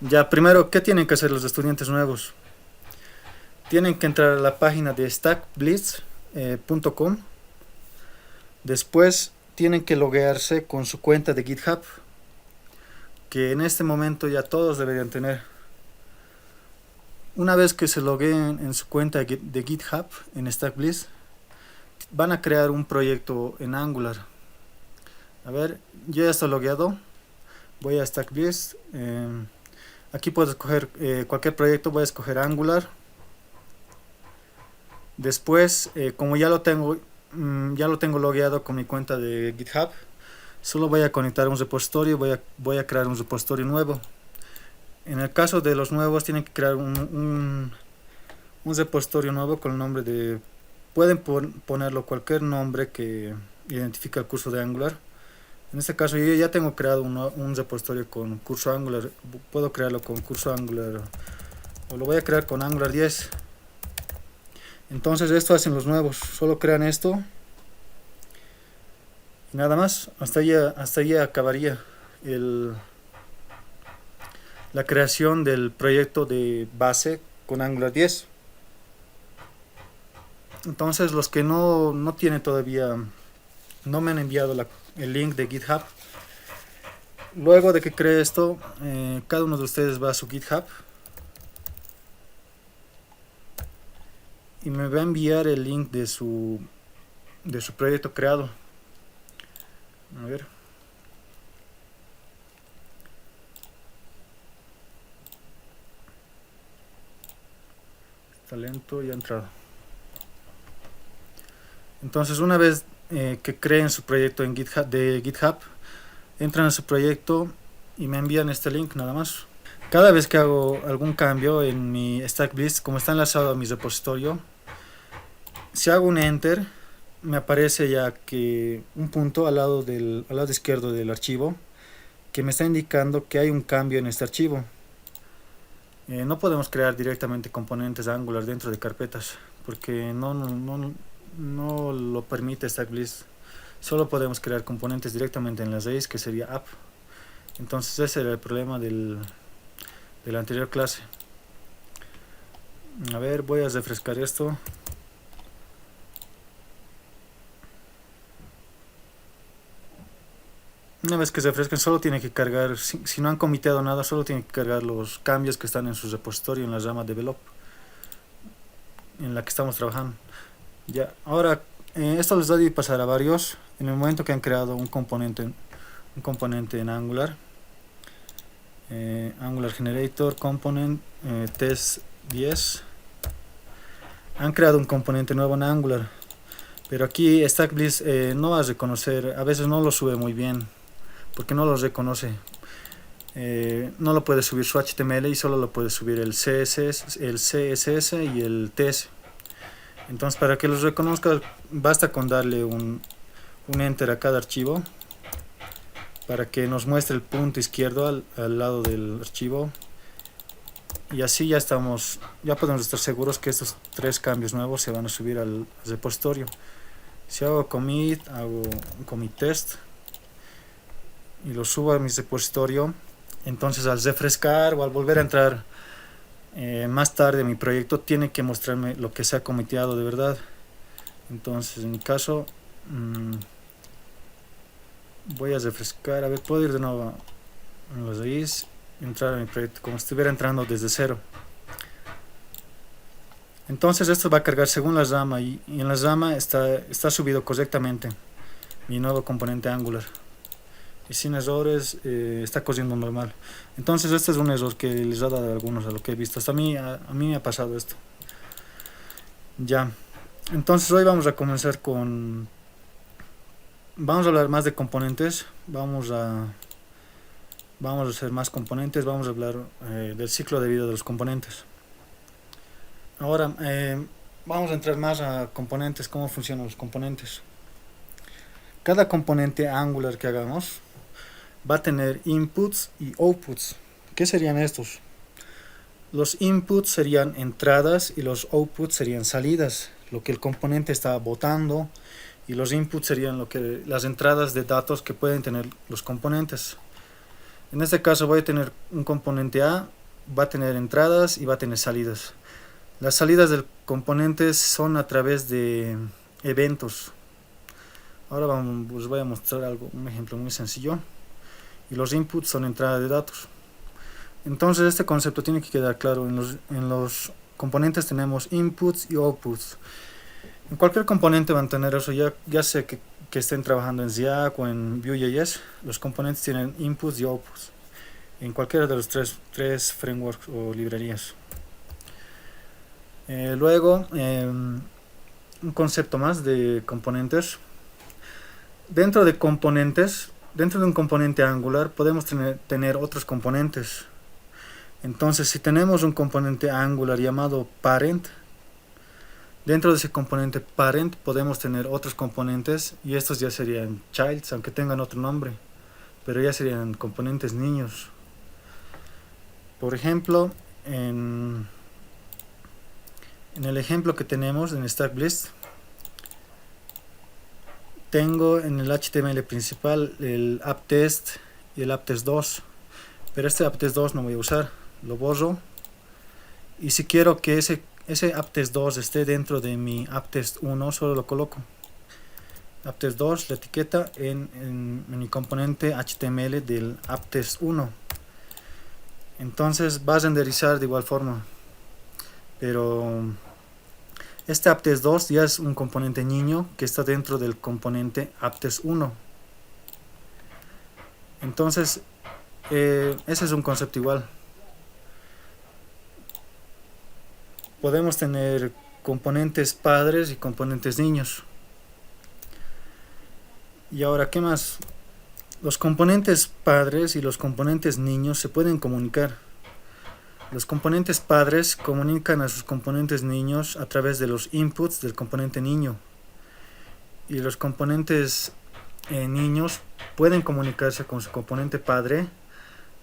Ya, primero, ¿qué tienen que hacer los estudiantes nuevos? Tienen que entrar a la página de stackblitz.com. Después tienen que loguearse con su cuenta de GitHub, que en este momento ya todos deberían tener. Una vez que se logueen en su cuenta de GitHub en StackBlitz, van a crear un proyecto en Angular. A ver, yo ya estoy logueado. Voy a StackBlitz. Aquí puedo escoger cualquier proyecto. Voy a escoger Angular. Después, como ya lo tengo logueado con mi cuenta de GitHub, solo voy a conectar un repositorio. Voy a crear un repositorio nuevo. En el caso de los nuevos, tienen que crear un repositorio nuevo con el nombre de... Pueden ponerlo cualquier nombre que identifique el curso de Angular. En este caso yo ya tengo creado un repositorio con curso Angular. Puedo crearlo con curso Angular o lo voy a crear con Angular 10. Entonces esto hacen los nuevos. Solo crean esto y nada más. Hasta ahí acabaría la creación del proyecto de base con Angular 10. Entonces los que no tienen todavía, no me han enviado el link de GitHub. Luego de que cree esto, cada uno de ustedes va a su GitHub y me va a enviar el link de su proyecto creado. A ver. Está lento y ha entrado. Entonces una vez que creen su proyecto en GitHub, entran a su proyecto y me envían este link nada más. Cada vez que hago algún cambio en mi StackBlitz, como está enlazado a mi repositorio, si hago un enter, me aparece ya que un punto al lado izquierdo del archivo que me está indicando que hay un cambio en este archivo. No podemos crear directamente componentes Angular dentro de carpetas porque no lo permite StackBlitz. Solo podemos crear componentes directamente en la raíz, que sería app. Entonces ese era el problema de la anterior clase. A ver, voy a refrescar esto. Una vez que se refresquen, solo tiene que cargar, si no han comiteado nada, solo tiene que cargar los cambios que están en su repositorio en la rama develop en la que estamos trabajando. Ya, ahora esto les da de pasar a varios. En el momento que han creado un componente en Angular, Angular Generator Component test 10, han creado un componente nuevo en Angular, pero aquí StackBlitz no va a reconocer, a veces no lo sube muy bien porque no lo reconoce. No lo puede subir su HTML y solo lo puede subir el CSS y el TS. Entonces, para que los reconozca, basta con darle un enter a cada archivo para que nos muestre el punto izquierdo al lado del archivo, y así ya podemos estar seguros que estos tres cambios nuevos se van a subir al repositorio. Si hago commit, hago un commit test y lo subo a mi repositorio, entonces al refrescar o al volver a entrar más tarde mi proyecto, tiene que mostrarme lo que se ha comiteado de verdad. Entonces en mi caso voy a refrescar. A ver, puedo ir de nuevo a los raíz, entrar a mi proyecto como si estuviera entrando desde cero. Entonces esto va a cargar según la rama y en la rama está subido correctamente mi nuevo componente Angular y sin errores, está corriendo normal. Entonces este es un error que les ha dado a algunos, a lo que he visto. Hasta a mí me ha pasado esto. Ya, entonces hoy vamos a comenzar vamos a hablar más de componentes. Vamos a hacer más componentes. Vamos a hablar del ciclo de vida de los componentes. Ahora vamos a entrar más a componentes, cómo funcionan los componentes. Cada componente Angular que hagamos va a tener inputs y outputs. ¿Qué serían estos? Los inputs serían entradas y los outputs serían salidas, lo que el componente está botando, y los inputs serían las entradas de datos que pueden tener los componentes. En este caso voy a tener un componente A, va a tener entradas y va a tener salidas. Las salidas del componente son a través de eventos. Ahora os voy a mostrar un ejemplo muy sencillo. Y los inputs son entrada de datos. Entonces este concepto tiene que quedar claro. En los componentes tenemos inputs y outputs. En cualquier componente van a tener eso, ya sea que estén trabajando en React o en Vue.js, los componentes tienen inputs y outputs. En cualquiera de los tres frameworks o librerías. Luego, un concepto más de componentes. Dentro de componentes, dentro de un componente Angular podemos tener otros componentes. Entonces, si tenemos un componente Angular llamado parent, dentro de ese componente parent podemos tener otros componentes y estos ya serían childs, aunque tengan otro nombre, pero ya serían componentes niños. Por ejemplo, en el ejemplo que tenemos en StackBlitz, tengo en el HTML principal el apptest y el apptest2, pero este apptest2 no voy a usar, lo borro. Y si quiero que ese apptest2 esté dentro de mi apptest1, solo lo coloco apptest2, la etiqueta en mi componente HTML del apptest1. Entonces va a renderizar de igual forma, pero este apptest2 ya es un componente niño que está dentro del componente apptest1. Entonces ese es un concepto igual. Podemos tener componentes padres y componentes niños. Y ahora, ¿qué más? Los componentes padres y los componentes niños se pueden comunicar. Los componentes padres comunican a sus componentes niños a través de los inputs del componente niño. Y los componentes niños pueden comunicarse con su componente padre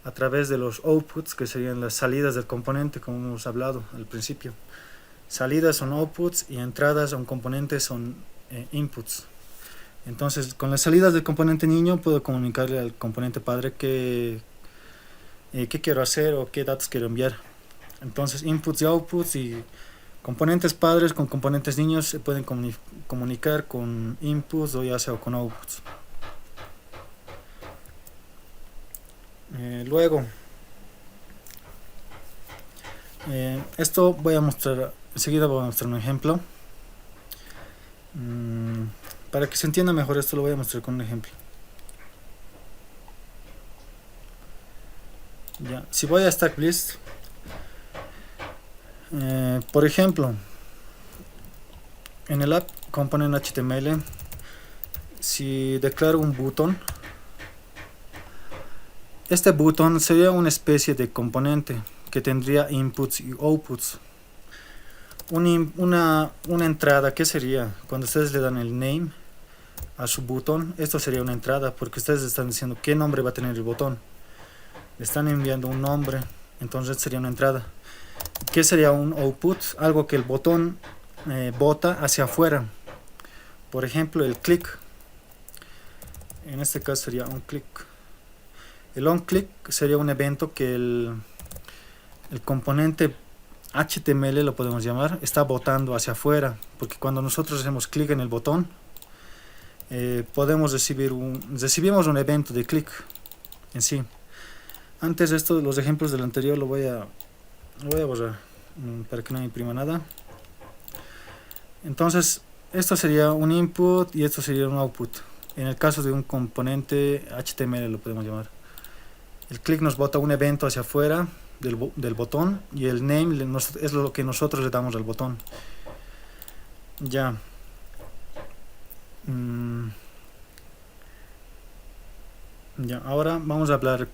a través de los outputs, que serían las salidas del componente, como hemos hablado al principio. Salidas son outputs y entradas a un componente son inputs. Entonces, con las salidas del componente niño puedo comunicarle al componente padre qué quiero hacer o qué datos quiero enviar. Entonces, inputs y outputs y componentes padres con componentes niños se pueden comunicar con inputs o ya sea con outputs. Luego, esto voy a mostrar, enseguida voy a mostrar un ejemplo. Para que se entienda mejor esto lo voy a mostrar con un ejemplo. Ya, si voy a StackBlitz, por ejemplo, en el app component HTML, si declaro un button, este button sería una especie de componente que tendría inputs y outputs. Una entrada, ¿qué sería? Cuando ustedes le dan el name a su botón, esto sería una entrada porque ustedes están diciendo qué nombre va a tener el botón. Le están enviando un nombre, entonces sería una entrada. ¿Qué sería un output? Algo que el botón bota hacia afuera. Por ejemplo, el click. En este caso sería un click. El onClick sería un evento que el componente HTML, lo podemos llamar, está botando hacia afuera, porque cuando nosotros hacemos clic en el botón, podemos recibimos un evento de clic en sí. Antes de esto, los ejemplos del anterior lo voy a borrar para que no me imprima nada. Entonces, esto sería un input y esto sería un output. En el caso de un componente HTML lo podemos llamar. El click nos bota un evento hacia afuera del botón y el name es lo que nosotros le damos al botón. Ya. Ya, ahora vamos a hablar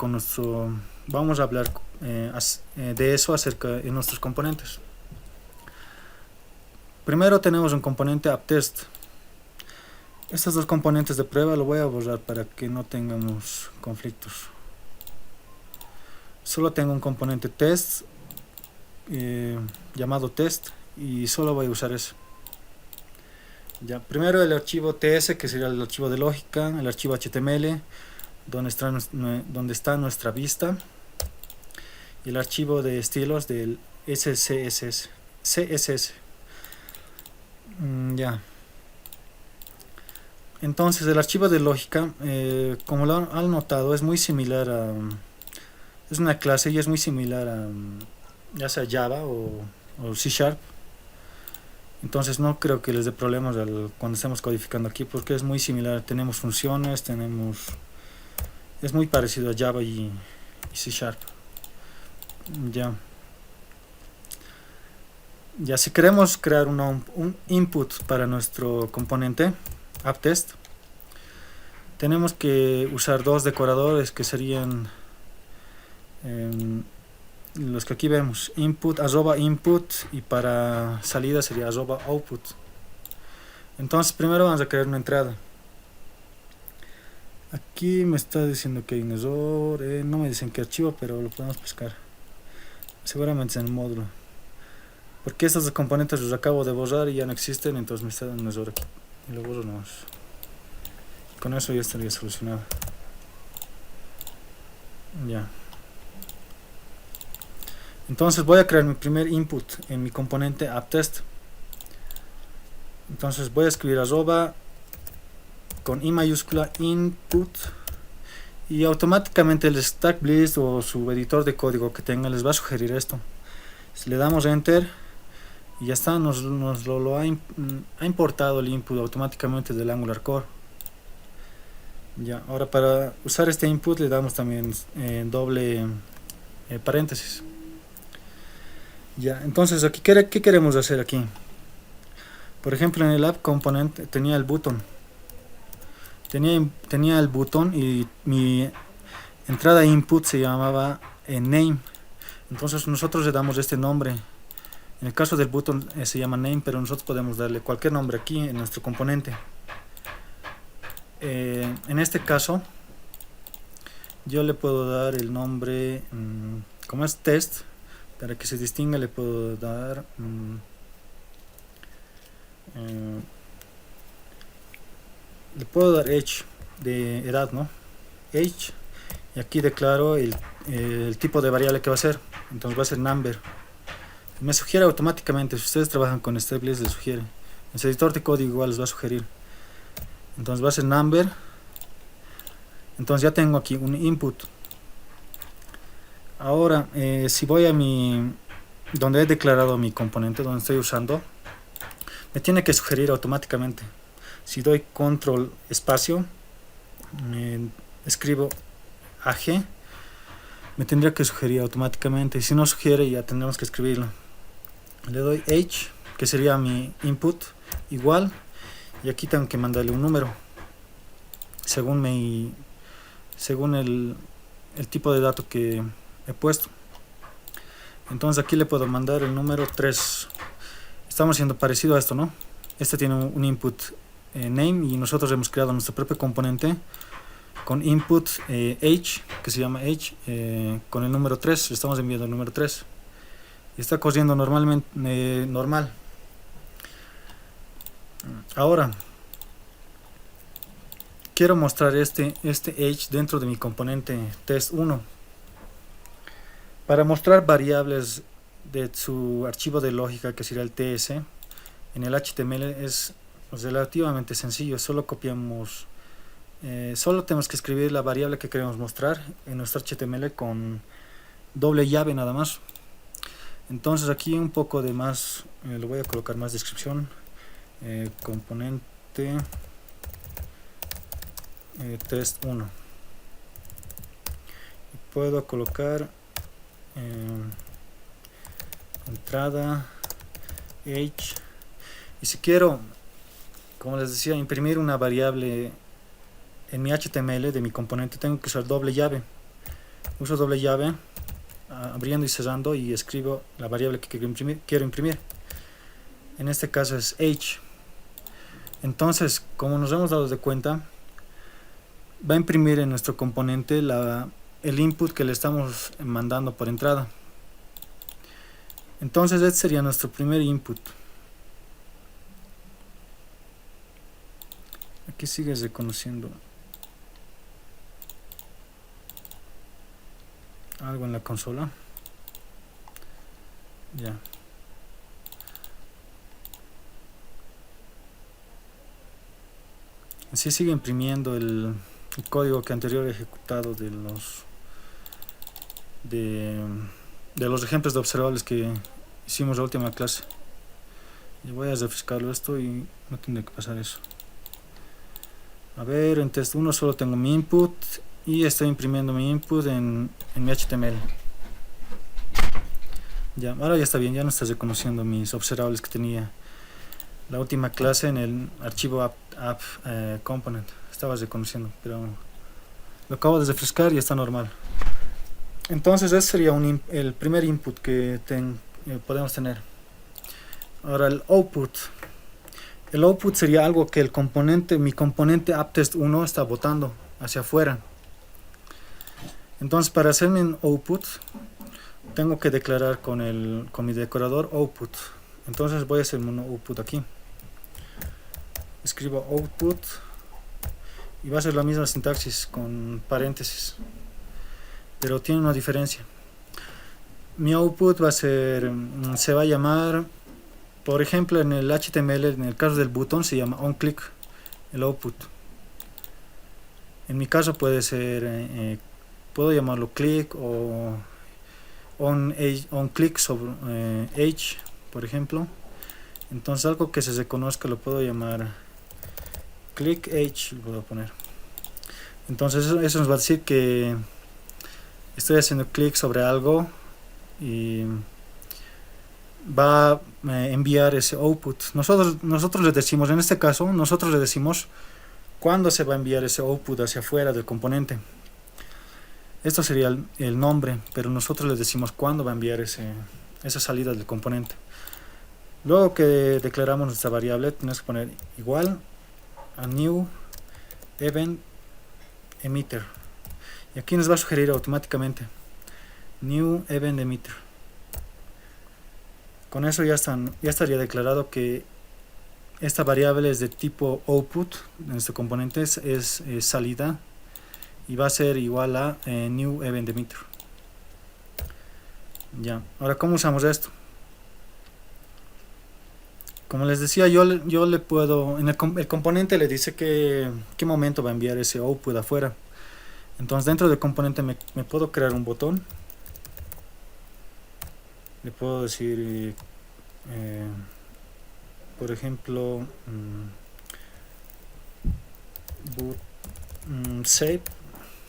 de eso acerca de nuestros componentes. Primero tenemos un componente apptest. Estos dos componentes de prueba lo voy a borrar para que no tengamos conflictos. Solo tengo un componente test llamado test y solo voy a usar eso. Ya, primero el archivo ts, que sería el archivo de lógica, el archivo html, donde está nuestra vista, y el archivo de estilos del CSS. Ya. Entonces el archivo de lógica, como lo han notado, es muy similar a... Es una clase y es muy similar a ya sea Java o C Sharp. Entonces no creo que les dé problemas cuando estemos codificando aquí, porque es muy similar. Tenemos funciones, es muy parecido a Java y C Sharp. Ya si queremos crear un input para nuestro componente AppTest, tenemos que usar dos decoradores que serían los que aquí vemos: input, @input, y para salida sería @output. Entonces primero vamos a crear una entrada. Aquí me está diciendo que hay un error, no me dicen qué archivo, pero lo podemos pescar. Seguramente es en el módulo, porque estos componentes los acabo de borrar y ya no existen, entonces me está dando un error aquí. Y lo borro nomás. Con eso ya estaría solucionado. Ya. Entonces voy a crear mi primer input en mi componente AppTest. Entonces voy a escribir con I mayúscula input, y automáticamente el StackBlitz o su editor de código que tenga les va a sugerir esto. Si le damos enter, y ya está, nos lo ha importado el input automáticamente del Angular Core. Ya, ahora para usar este input le damos también doble paréntesis. Ya, entonces aquí ¿qué queremos hacer aquí? Por ejemplo, en el app component tenía el button. Tenía el button y mi entrada input se llamaba name. Entonces nosotros le damos este nombre. En el caso del button se llama name, pero nosotros podemos darle cualquier nombre aquí en nuestro componente. En este caso yo le puedo dar el nombre, como es test, para que se distinga le puedo dar age de edad, ¿no? Age, y aquí declaro el tipo de variable que va a ser. Entonces va a ser number. Me sugiere automáticamente, si ustedes trabajan con StackBlitz les sugiere. En su editor de código igual les va a sugerir. Entonces va a ser number. Entonces ya tengo aquí un input. Ahora si voy a donde he declarado mi componente, donde estoy usando, me tiene que sugerir automáticamente. Si doy control espacio, escribo AG, me tendría que sugerir automáticamente. Si no sugiere, ya tendremos que escribirlo. Le doy age, que sería mi input, igual, y aquí tengo que mandarle un número según el tipo de dato que he puesto. Entonces aquí le puedo mandar el número 3. Estamos haciendo parecido a esto, ¿no? Este tiene un input name, y nosotros hemos creado nuestro propio componente con input age, que se llama age, con el número 3. Le estamos enviando el número 3 y está corriendo normal. Ahora quiero mostrar este age dentro de mi componente test1. Para mostrar variables de su archivo de lógica, que sería el TS, en el HTML es relativamente sencillo. Solo copiamos, solo tenemos que escribir la variable que queremos mostrar en nuestro HTML con doble llave nada más. Entonces aquí un poco de más, le voy a colocar más descripción. Componente test1, y puedo colocar entrada age, y si quiero, como les decía, imprimir una variable en mi HTML de mi componente, tengo que usar doble llave. Uso doble llave, abriendo y cerrando, y escribo la variable que quiero imprimir. En este caso es age. Entonces, como nos hemos dado de cuenta, va a imprimir en nuestro componente el input que le estamos mandando por entrada. Entonces este sería nuestro primer input. Aquí sigue reconociendo. algo en la consola. Ya. Así sigue imprimiendo el código que anterior he ejecutado de los ejemplos de observables que hicimos la última clase. Y voy a refrescarlo esto y no tendría que pasar eso. A ver, en test 1 solo tengo mi input y estoy imprimiendo mi input en mi HTML. Ya, ahora ya está bien, ya no está reconociendo mis observables que tenía la última clase en el archivo app component. Estaba reconociendo, pero lo acabo de refrescar y está normal. Entonces ese sería el primer input que podemos tener. Ahora el output. El output sería algo que mi componente apptest1 está botando hacia afuera. Entonces para hacer mi output tengo que declarar con mi decorador output. Entonces voy a hacer un output aquí. Escribo output y va a ser la misma sintaxis con paréntesis, pero tiene una diferencia. Mi output se va a llamar, por ejemplo, en el HTML, en el caso del botón se llama onClick el output. En mi caso puede ser, puedo llamarlo click o onClick sobre H, por ejemplo. Entonces algo que se reconozca lo puedo llamar click H, lo puedo poner. Entonces eso nos va a decir que estoy haciendo clic sobre algo y va a enviar ese output. Nosotros le decimos, en este caso, nosotros le decimos cuándo se va a enviar ese output hacia afuera del componente. Esto sería el nombre, pero nosotros le decimos cuándo va a enviar esa salida del componente. Luego que declaramos nuestra variable, tenemos que poner igual a new event emitter. Y aquí nos va a sugerir automáticamente new event emitter. Con eso ya estaría declarado que esta variable es de tipo output, en este componente es salida, y va a ser igual a new event emitter. Ya, ahora ¿cómo usamos esto? Como les decía, yo le puedo, el componente le dice qué momento va a enviar ese output afuera. Entonces dentro del componente me puedo crear un botón. Le puedo decir, por ejemplo, save,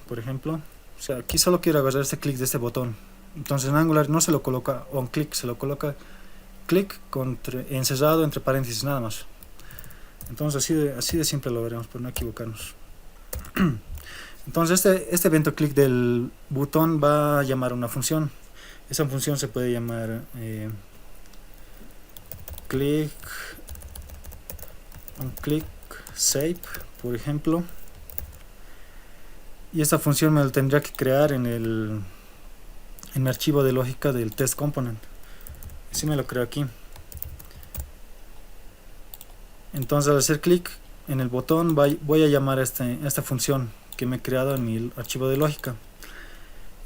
por ejemplo. O sea, aquí solo quiero agarrar este clic de este botón. Entonces en Angular no se lo coloca on click, se lo coloca clic encerrado entre paréntesis nada más. Entonces así de simple lo veremos para no equivocarnos. Entonces este evento clic del botón va a llamar una función. Esa función se puede llamar onClick save, por ejemplo. Y esta función me lo tendría que crear en mi archivo de lógica del test component. Así me lo creo aquí. Entonces al hacer clic en el botón voy a llamar a esta función que me he creado en mi archivo de lógica.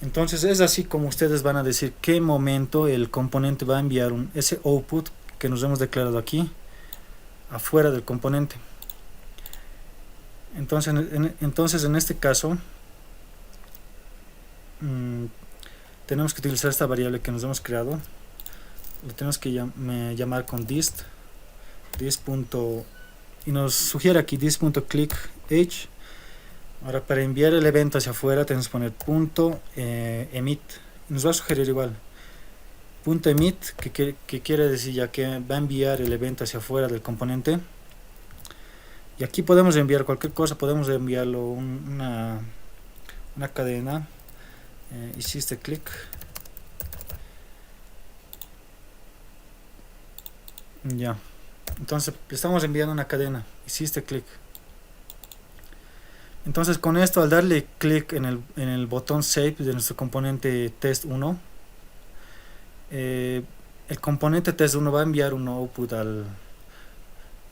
Entonces es así como ustedes van a decir qué momento el componente va a enviar ese output que nos hemos declarado aquí afuera del componente. Entonces en este caso tenemos que utilizar esta variable que nos hemos creado. Lo tenemos que llamar con dist y nos sugiere aquí dist.clickH. Ahora para enviar el evento hacia afuera tenemos que poner .emit. Nos va a sugerir igual .emit, que quiere decir ya que va a enviar el evento hacia afuera del componente. Y aquí podemos enviar cualquier cosa, podemos enviarlo una cadena. Hiciste clic. Ya. Entonces le estamos enviando una cadena. Hiciste clic. Entonces con esto, al darle clic en el botón save de nuestro componente test1, el componente test1 va a enviar un output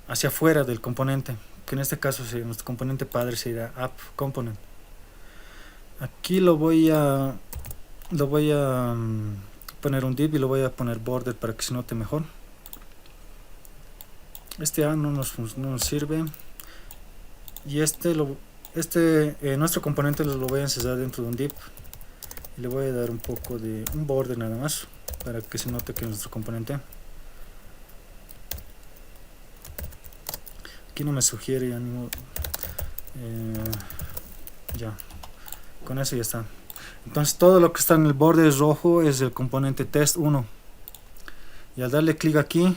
hacia afuera del componente, que en este caso nuestro componente padre sería app component. Aquí lo voy a lo voy a poner un div y lo voy a poner border para que se note mejor. Este A no nos sirve, y nuestro componente lo voy a encesar dentro de un div y le voy a dar un poco de un border nada más para que se note que es nuestro componente. Aquí no me sugiere ya, con eso ya está. Entonces todo lo que está en el borde rojo es el componente test1, y al darle clic aquí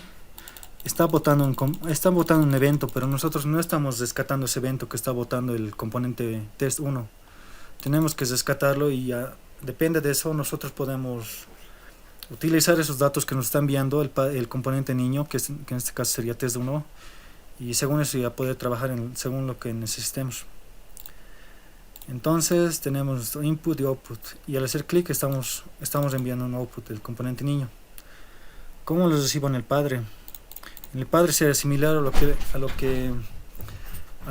está botando un evento, pero nosotros no estamos rescatando ese evento que está botando el componente test1. Tenemos que rescatarlo, y ya depende de eso nosotros podemos utilizar esos datos que nos está enviando el componente niño, que en este caso sería test1, y según eso ya poder trabajar según lo que necesitemos. Entonces tenemos nuestro input y output, y al hacer clic estamos enviando un output del componente niño. ¿Cómo lo recibo en el padre? En el padre será similar a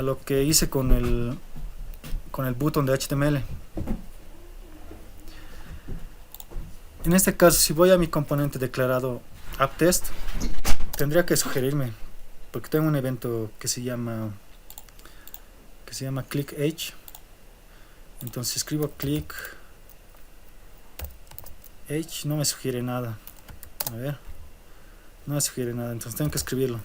lo que hice con el button de HTML. En este caso, si voy a mi componente declarado appTest, tendría que sugerirme, porque tengo un evento que se llama clickH. Entonces escribo clickH, no me sugiere nada. A ver, no me sugiere nada, entonces tengo que escribirlo.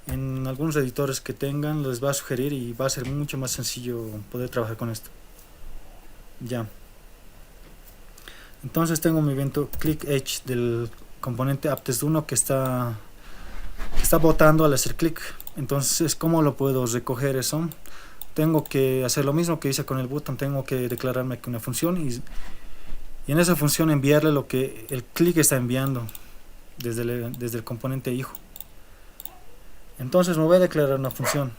En algunos editores que tengan les va a sugerir, y va a ser mucho más sencillo poder trabajar con esto. Ya. Entonces tengo mi evento clickH del componente appTest1 que está botando al hacer clic. Entonces, ¿cómo lo puedo recoger eso? Tengo que hacer lo mismo que hice con el button. Tengo que declararme que una función, y en esa función enviarle lo que el click está enviando desde el componente hijo. Entonces me voy a declarar una función.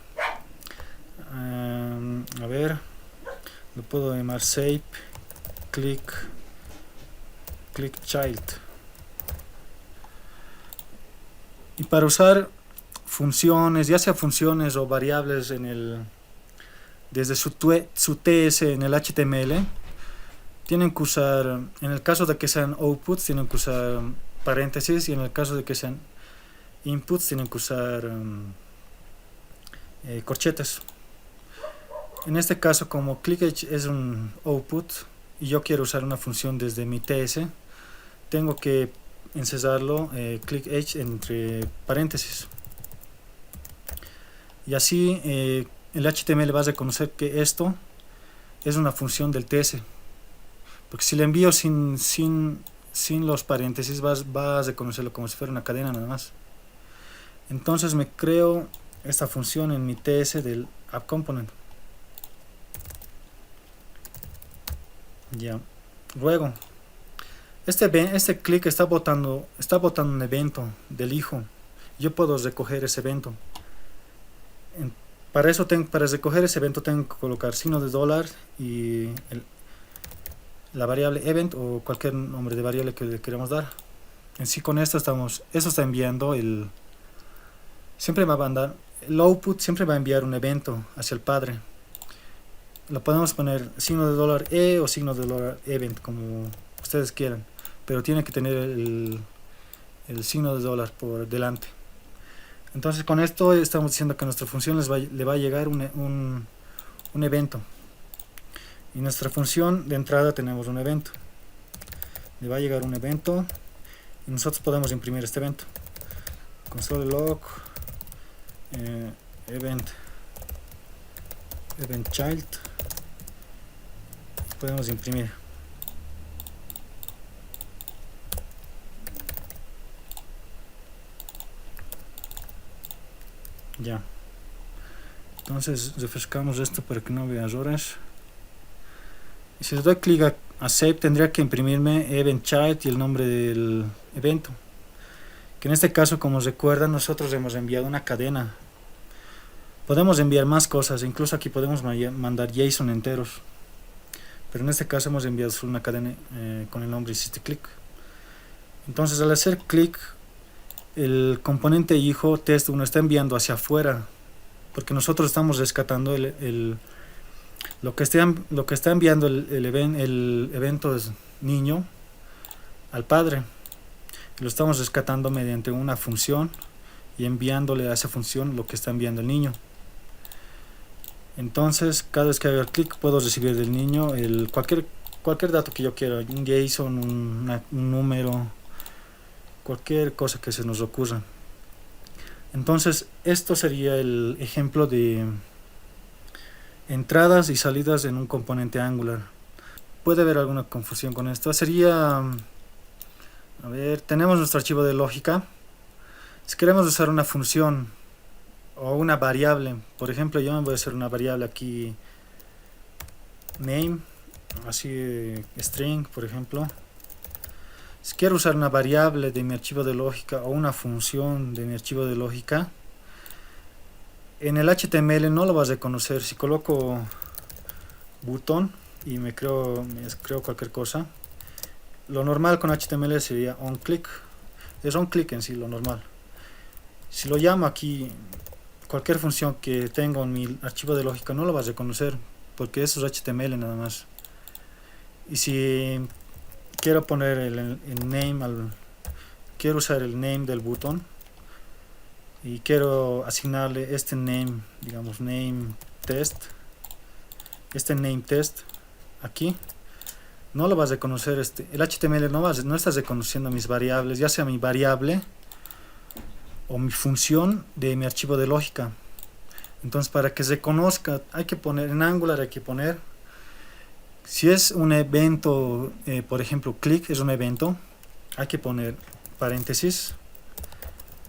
A ver, lo puedo llamar shape click child. Y para usar funciones, ya sea funciones o variables desde su TS en el HTML, tienen que usar, en el caso de que sean outputs, tienen que usar paréntesis, y en el caso de que sean inputs, tienen que usar corchetes. En este caso, como clickH es un output y yo quiero usar una función desde mi TS, tengo que encesarlo clickH entre paréntesis, y así el HTML va a reconocer que esto es una función del TS, porque si le envío sin los paréntesis va a reconocerlo como si fuera una cadena nada más. Entonces me creo esta función en mi TS del AppComponent. Ya. Luego, este click está botando un evento del hijo. Yo puedo recoger ese evento. Para recoger ese evento tengo que colocar signo de dólar y la variable event o cualquier nombre de variable que le queramos dar. En sí, con esto está enviando siempre va a mandar el output, siempre va a enviar un evento hacia el padre. Lo podemos poner signo de dólar o signo de dólar event, como ustedes quieran, pero tiene que tener el signo de dólar por delante. Entonces con esto estamos diciendo que a nuestra función le va a llegar un evento, y nuestra función de entrada tenemos un evento, le va a llegar un evento, y nosotros podemos imprimir este evento. Console log event child, podemos imprimir. Ya. Entonces refrescamos esto para que no vea errores. Y si le doy clic a Save, tendría que imprimirme event child y el nombre del evento, que en este caso, como recuerdan, nosotros hemos enviado una cadena. Podemos enviar más cosas, incluso aquí podemos mandar JSON enteros, pero en este caso hemos enviado solo una cadena con el nombre hiciste clic. Entonces al hacer clic, el componente hijo test1 está enviando hacia afuera, porque nosotros estamos rescatando el Lo que está enviando el evento es niño al padre. Lo estamos rescatando mediante una función y enviándole a esa función lo que está enviando el niño. Entonces, cada vez que haga clic puedo recibir del niño cualquier dato que yo quiera, un JSON, un número, cualquier cosa que se nos ocurra. Entonces, esto sería el ejemplo de entradas y salidas en un componente Angular. Puede haber alguna confusión con esto. Sería, a ver, tenemos nuestro archivo de lógica. Si queremos usar una función o una variable, por ejemplo, yo me voy a hacer una variable aquí, name, así string, por ejemplo. Si quiero usar una variable de mi archivo de lógica o una función de mi archivo de lógica, en el HTML no lo vas a reconocer. Si coloco button y me creo cualquier cosa, lo normal con HTML sería onClick. Es onClick en sí lo normal. Si lo llamo aquí, cualquier función que tenga en mi archivo de lógica no lo vas a reconocer, porque eso es HTML nada más. Y si quiero poner el name, quiero usar el name del botón y quiero asignarle este name, digamos name test, este name test aquí, no lo vas a reconocer. El HTML no está reconociendo mis variables, ya sea mi variable o mi función de mi archivo de lógica. Entonces, para que se conozca, hay que poner en Angular, hay que poner, si es un evento, por ejemplo click es un evento, hay que poner paréntesis.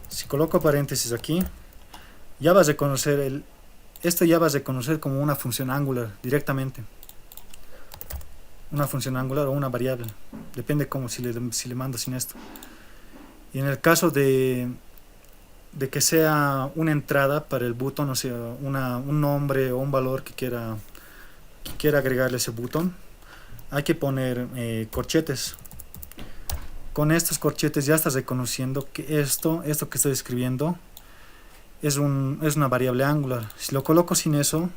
Si coloco paréntesis aquí, ya vas a reconocer esto ya vas a reconocer como una función Angular directamente, una función Angular o una variable, depende si le mando sin esto. Y en el caso de que sea una entrada para el botón, o sea, un nombre o un valor que quiera agregarle ese botón, hay que poner corchetes. Con estos corchetes ya estás reconociendo que esto que estoy escribiendo es una variable Angular. Si lo coloco sin eso,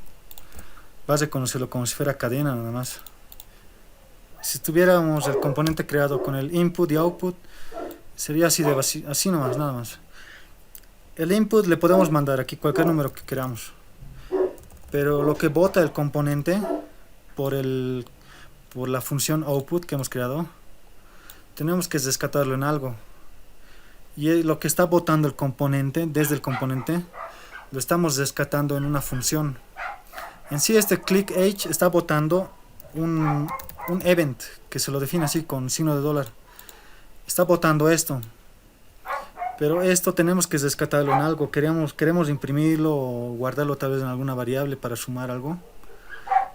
vas a reconocerlo como si fuera cadena nada más. Si tuviéramos el componente creado con el input y output, sería así así nomás, nada más. El input le podemos mandar aquí cualquier número que queramos, pero lo que bota el componente por la función output que hemos creado, tenemos que rescatarlo en algo. Y lo que está botando el componente, desde el componente, lo estamos rescatando en una función. En sí, este clickH está botando un event que se lo define así con signo de dólar. Está botando esto, pero esto tenemos que rescatarlo en algo. Queremos imprimirlo o guardarlo tal vez en alguna variable para sumar algo.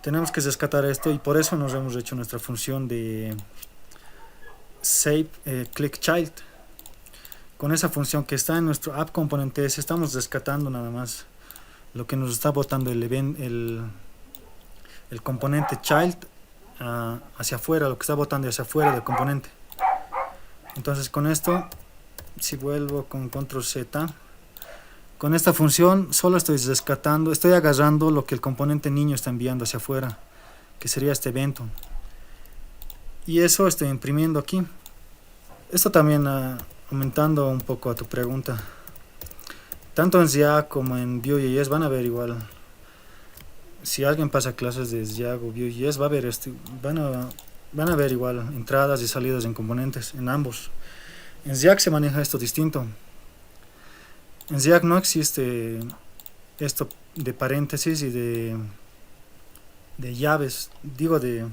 Tenemos que rescatar esto y por eso nos hemos hecho nuestra función de save clickChild. Con esa función que está en nuestro app componentes, estamos rescatando nada más lo que nos está botando el componente child hacia afuera, lo que está botando hacia afuera del componente. Entonces, con esto, si vuelvo con control Z, con esta función solo estoy rescatando, estoy agarrando lo que el componente niño está enviando hacia afuera, que sería este evento, y eso estoy imprimiendo aquí. Esto también, aumentando un poco a tu pregunta, tanto en Xiag como en Vue.js van a ver igual. Si alguien pasa clases de Xiag o Vue.js, van a ver igual entradas y salidas en componentes en ambos. En Xiag se maneja esto distinto. En Xiag no existe esto de paréntesis y de llaves, digo de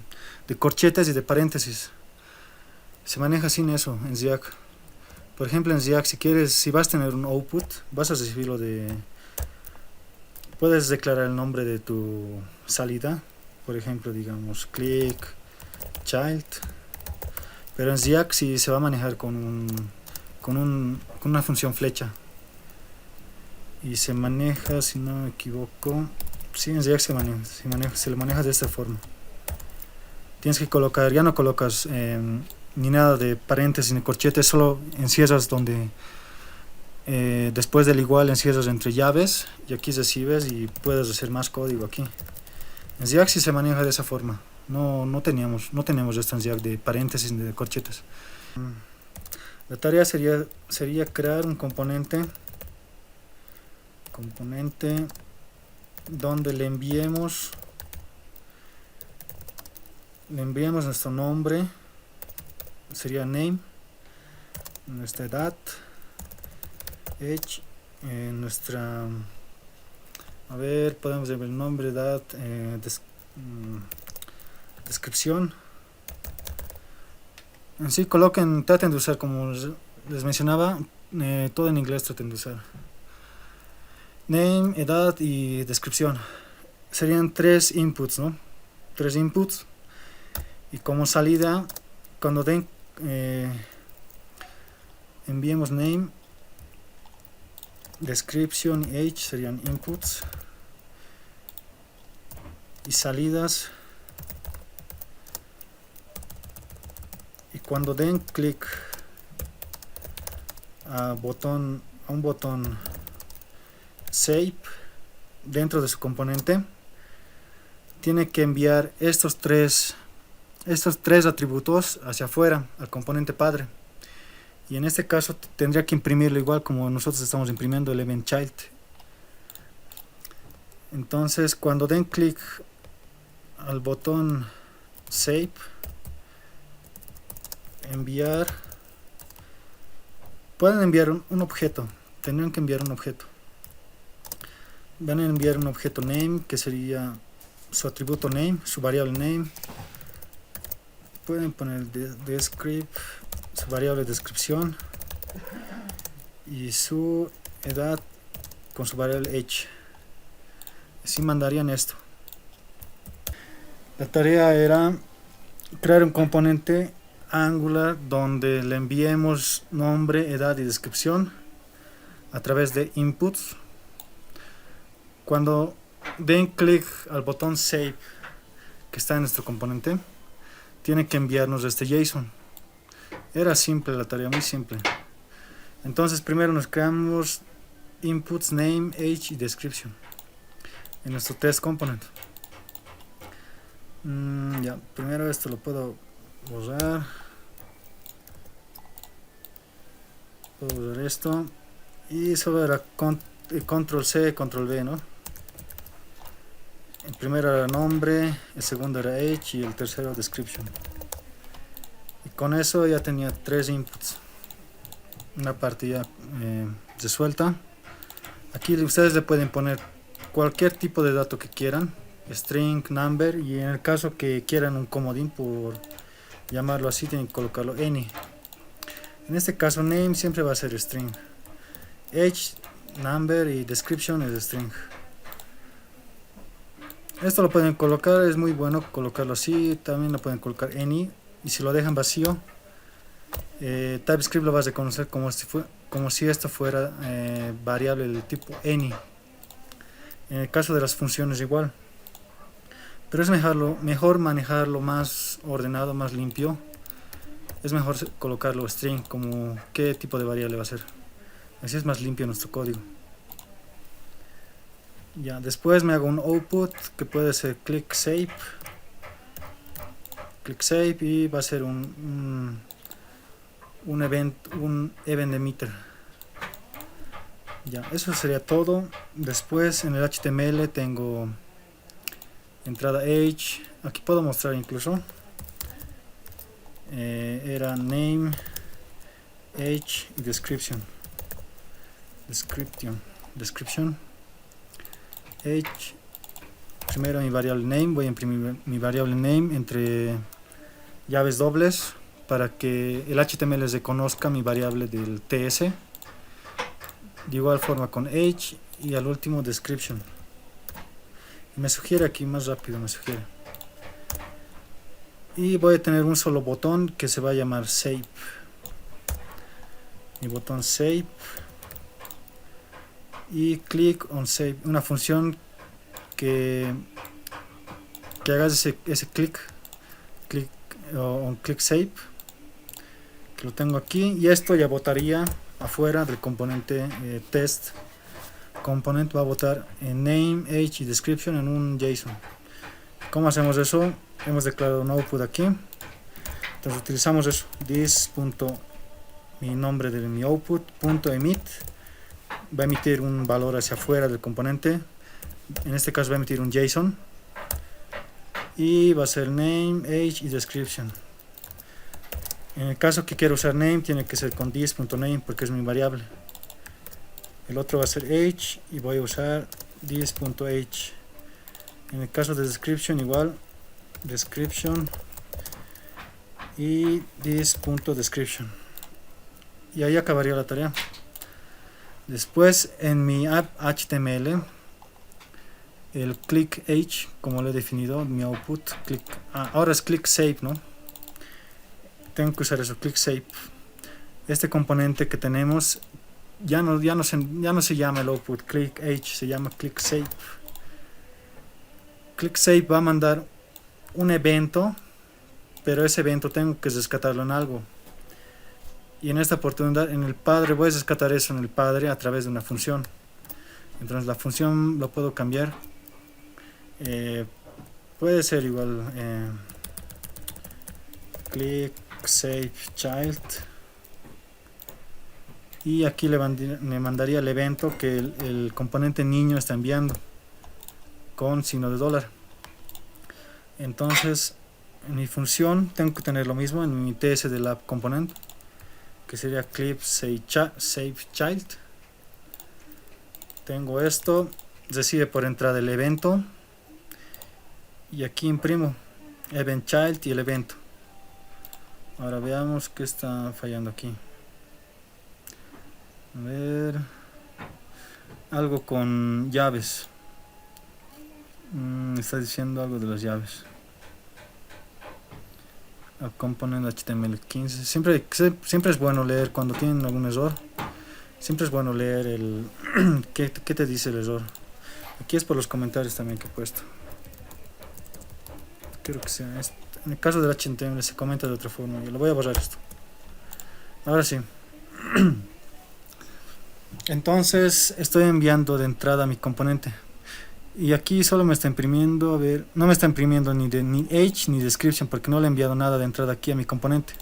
corchetes y de paréntesis. Se maneja sin eso en Xiag. Por ejemplo, en Xiag, si vas a tener un output, vas a recibirlo puedes declarar el nombre de tu salida, por ejemplo, digamos click child, pero en Xiag sí se va a manejar con una función flecha, y se maneja, si no me equivoco, sí, en Xiag se le maneja de esta forma. Tienes que colocar, ya no colocas ni nada de paréntesis ni corchetes, solo encierras donde después del igual encierras entre llaves, y aquí recibes y puedes hacer más código aquí. En React sí se maneja de esa forma. No tenemos esto en React de paréntesis de corchetes. La tarea sería crear un componente donde le enviemos nuestro nombre, sería name, nuestra edad, age, nuestra, a ver, podemos ver el nombre, edad, descripción. En sí traten de usar, como les mencionaba, todo en inglés traten de usar. Name, edad y descripción. Serían 3 inputs, ¿no? 3 inputs. Y como salida, cuando enviemos name, description y age serían inputs. Y salidas. Y cuando den clic a un botón save dentro de su componente, tiene que enviar estos tres atributos hacia afuera al componente padre, y en este caso tendría que imprimirlo igual como nosotros estamos imprimiendo el event child. Entonces cuando den clic al botón save, enviar, pueden enviar un objeto, tendrán que enviar un objeto. Van a enviar un objeto name, que sería su atributo name, su variable name. Pueden poner descript, su variable descripción, y su edad con su variable age. Así mandarían esto. La tarea era crear un componente Angular donde le enviemos nombre, edad y descripción a través de inputs. Cuando den clic al botón save que está en nuestro componente, tiene que enviarnos este JSON. Era simple la tarea, muy simple. Entonces primero nos creamos inputs name, age y description en nuestro test component. Ya, primero esto lo puedo borrar. Puedo borrar esto. Y solo era control C, control V, ¿no? El primero era nombre, el segundo era age y el tercero description. Y con eso ya tenía 3 inputs. Una parte ya resuelta. Aquí ustedes le pueden poner cualquier tipo de dato que quieran, string, number, y en el caso que quieran un comodín, por llamarlo así, tienen que colocarlo any. En este caso name siempre va a ser string, age, number y description es string. Esto lo pueden colocar, es muy bueno colocarlo así. También lo pueden colocar any, y si lo dejan vacío, TypeScript lo va a reconocer como si esto fuera variable del tipo any. En el caso de las funciones igual, pero es mejor manejarlo más ordenado, más limpio. Es mejor colocarlo string, como qué tipo de variable va a ser. Así es más limpio nuestro código. Ya, después me hago un output que puede ser click save, y va a ser un event emitter. Ya, eso sería todo. Después en el HTML tengo entrada age, aquí puedo mostrar incluso, era name, age y description, age. Primero mi variable name, voy a imprimir mi variable name entre llaves dobles para que el HTML reconozca mi variable del TS. De igual forma con age, y al último description. Me sugiere aquí más rápido, y voy a tener un solo botón que se va a llamar save. Mi botón save y click on save, una función que hagas ese click on click save, que lo tengo aquí, y esto ya botaría afuera del componente test component. Va a botar en name, age y description en un JSON. ¿Cómo hacemos eso? Hemos declarado un output aquí, entonces utilizamos eso, this. Mi nombre de mi output, punto emit, va a emitir un valor hacia afuera del componente, en este caso va a emitir un JSON, y va a ser name, age y description. En el caso que quiero usar name, tiene que ser con this.name porque es mi variable. El otro va a ser age y voy a usar this.age. En el caso de description, igual, description y this.description. Y ahí acabaría la tarea. Después, en mi app HTML, el click age, como lo he definido, mi output, click, ahora es click save, ¿no? Tengo que usar eso, click save. Este componente que tenemos ya no se llama el output click age, se llama click save. Click save va a mandar un evento, pero ese evento tengo que rescatarlo en algo. Y en esta oportunidad, en el padre, voy a rescatar eso en el padre a través de una función. Entonces la función lo puedo cambiar. Puede ser igual click save child, y aquí le mandaría el evento que el componente niño está enviando con signo de $. Entonces en mi función tengo que tener lo mismo en mi TS del app component, que sería clip save child. Tengo esto, recibe por entrada el evento, y aquí imprimo event child y el evento. Ahora veamos qué está fallando aquí. A ver, algo con llaves. Está diciendo algo de las llaves. A component HTML15. Siempre es bueno leer cuando tienen algún error. Siempre es bueno leer el qué te dice el error. Aquí es por los comentarios también que he puesto. Creo que sea esto. En el caso del HTML se comenta de otra forma. Yo lo voy a borrar esto. Ahora sí. Entonces estoy enviando de entrada mi componente. Y aquí solo me está imprimiendo, a ver, no me está imprimiendo ni age ni description porque no le he enviado nada de entrada aquí a mi componente.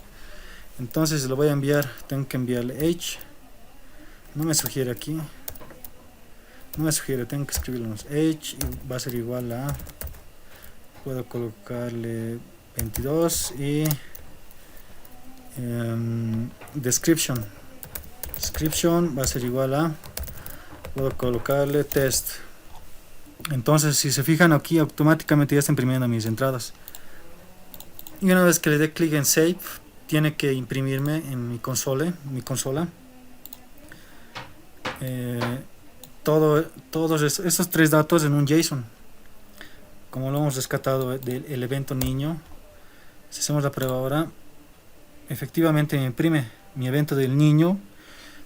Entonces lo voy a enviar, tengo que enviarle age. No me sugiere aquí. No me sugiere, tengo que escribirlo. Age va a ser igual a, puedo colocarle 22 y description va a ser igual a, puedo colocarle test. Entonces si se fijan aquí automáticamente ya está imprimiendo mis entradas, y una vez que le dé clic en save tiene que imprimirme en mi consola todos estos tres datos en un JSON como lo hemos rescatado del evento niño. Si hacemos la prueba ahora, efectivamente me imprime mi evento del niño.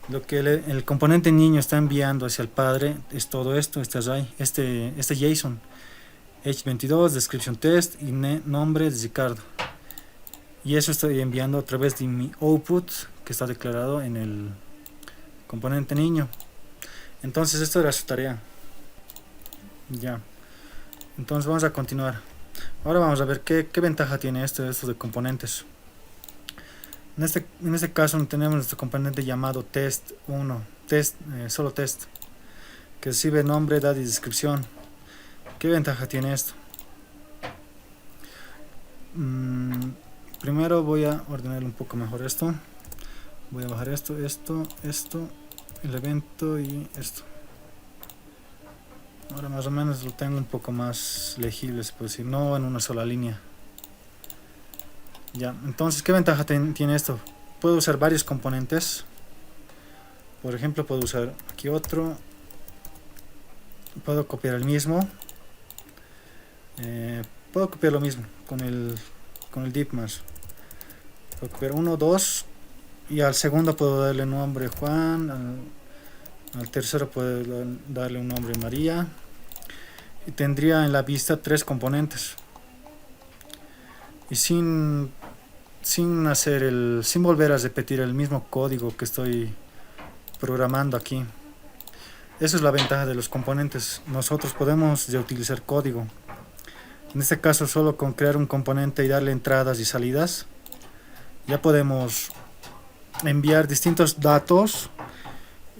Lo que el componente niño está enviando hacia el padre es todo esto, este array, este JSON, h22, description test y nombre de Ricardo. Y eso estoy enviando a través de mi output que está declarado en el componente niño. Entonces esto era su tarea. Ya. Entonces vamos a continuar. Ahora vamos a ver qué ventaja tiene esto de componentes. En este caso tenemos nuestro componente llamado test1, solo test, que recibe nombre, edad y descripción. ¿Qué ventaja tiene esto? Primero voy a ordenar un poco mejor esto. Voy a bajar esto, el evento y esto. Ahora más o menos lo tengo un poco más legible, se puede decir, no en una sola línea. Ya, entonces, ¿qué ventaja tiene esto? Puedo usar varios componentes. Por ejemplo, puedo usar aquí otro. Puedo copiar el mismo. Puedo copiar lo mismo con el div más. Puedo copiar 1, 2 y al segundo puedo darle nombre Juan. Al tercero puedo darle un nombre María. Y tendría en la vista 3 componentes. Y sin volver a repetir el mismo código que estoy programando aquí. Esa es la ventaja de los componentes. Nosotros podemos ya utilizar código. En este caso, solo con crear un componente y darle entradas y salidas, ya podemos enviar distintos datos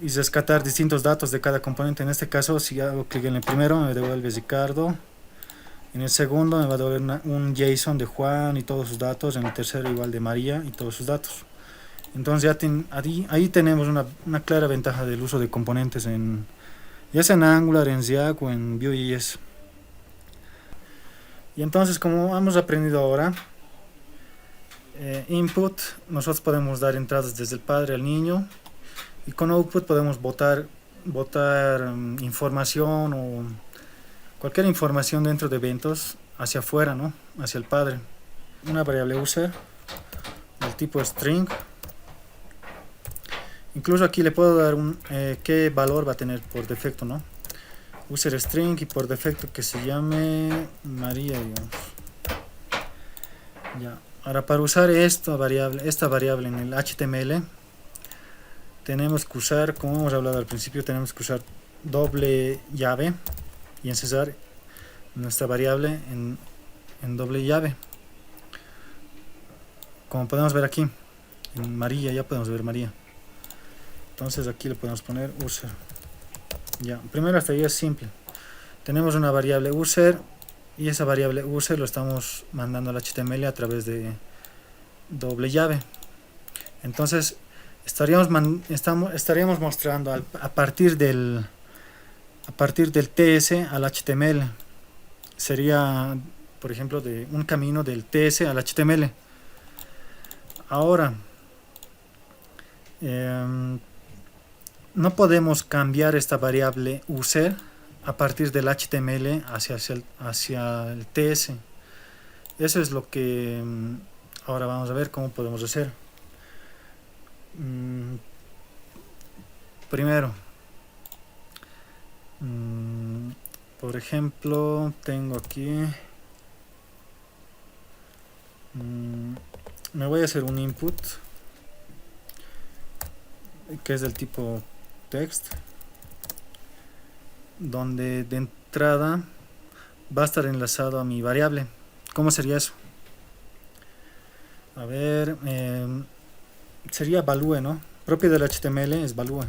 y rescatar distintos datos de cada componente. En este caso, si hago clic en el primero, me devuelve Ricardo. En el segundo me va a devolver un JSON de Juan y todos sus datos. En el tercero igual de María y todos sus datos. Entonces ahí tenemos una clara ventaja del uso de componentes, ya sea en Angular, en React o en Vue.js. Y entonces, como hemos aprendido ahora, input, nosotros podemos dar entradas desde el padre al niño, y con output podemos botar información o cualquier información dentro de eventos hacia afuera, ¿no? Hacia el padre. Una variable user del tipo string. Incluso aquí le puedo dar qué valor va a tener por defecto, ¿no? User string, y por defecto que se llame María, digamos. Ya. Ahora, para usar esta variable en el HTML, tenemos que usar, como hemos hablado al principio, tenemos que usar doble llave y encerrar nuestra variable en doble llave. Como podemos ver aquí, en María, ya podemos ver María. Entonces aquí le podemos poner user. Ya, primero hasta ahí es simple. Tenemos una variable user, y esa variable user lo estamos mandando al HTML a través de doble llave. Entonces estaríamos mostrando a partir del TS al HTML. Sería, por ejemplo, de un camino del TS al HTML. Ahora, no podemos cambiar esta variable user a partir del HTML hacia el TS. Eso es lo que ahora vamos a ver cómo podemos hacer. Primero, por ejemplo, tengo aquí, me voy a hacer un input que es del tipo text, donde de entrada va a estar enlazado a mi variable. ¿Cómo sería eso? A ver, sería value, ¿no? Propio del HTML es value.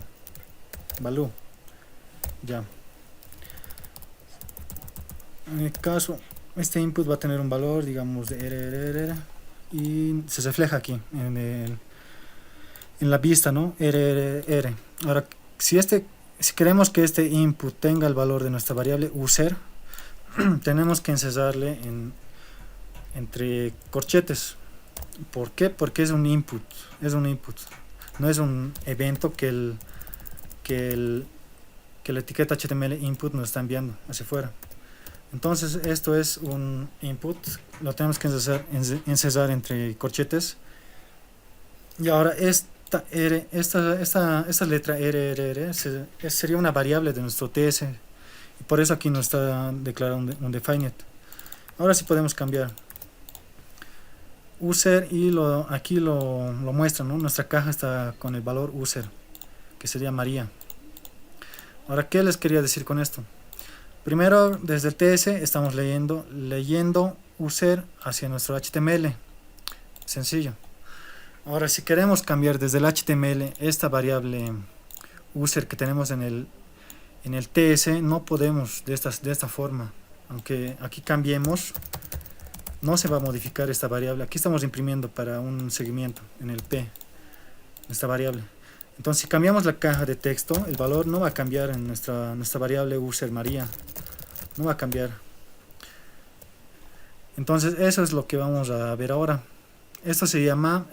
Ya. En el caso, este input va a tener un valor, digamos, de rrr, y se refleja aquí en la vista, ¿no? rrr. Ahora, si queremos que este input tenga el valor de nuestra variable user, tenemos que encerrarle entre corchetes. ¿Por qué? Porque es un input. No es un evento que la etiqueta HTML input nos está enviando hacia afuera. Entonces esto es un input, lo tenemos que encerrar entre corchetes. Y ahora esta letra rrr sería una variable de nuestro TS, y por eso aquí nos está declarando un defined. Ahora sí podemos cambiar user, y aquí lo muestra, ¿no? Nuestra caja está con el valor user, que sería María. Ahora, ¿qué les quería decir con esto? Primero, desde el TS estamos leyendo user hacia nuestro HTML. Sencillo. Ahora, si queremos cambiar desde el HTML esta variable user que tenemos en el TS, no podemos de esta forma. Aunque aquí cambiemos, no se va a modificar esta variable. Aquí estamos imprimiendo para un seguimiento en el P, esta variable. Entonces, si cambiamos la caja de texto, el valor no va a cambiar en nuestra variable user María. No va a cambiar. Entonces, eso es lo que vamos a ver ahora. Esto se llama,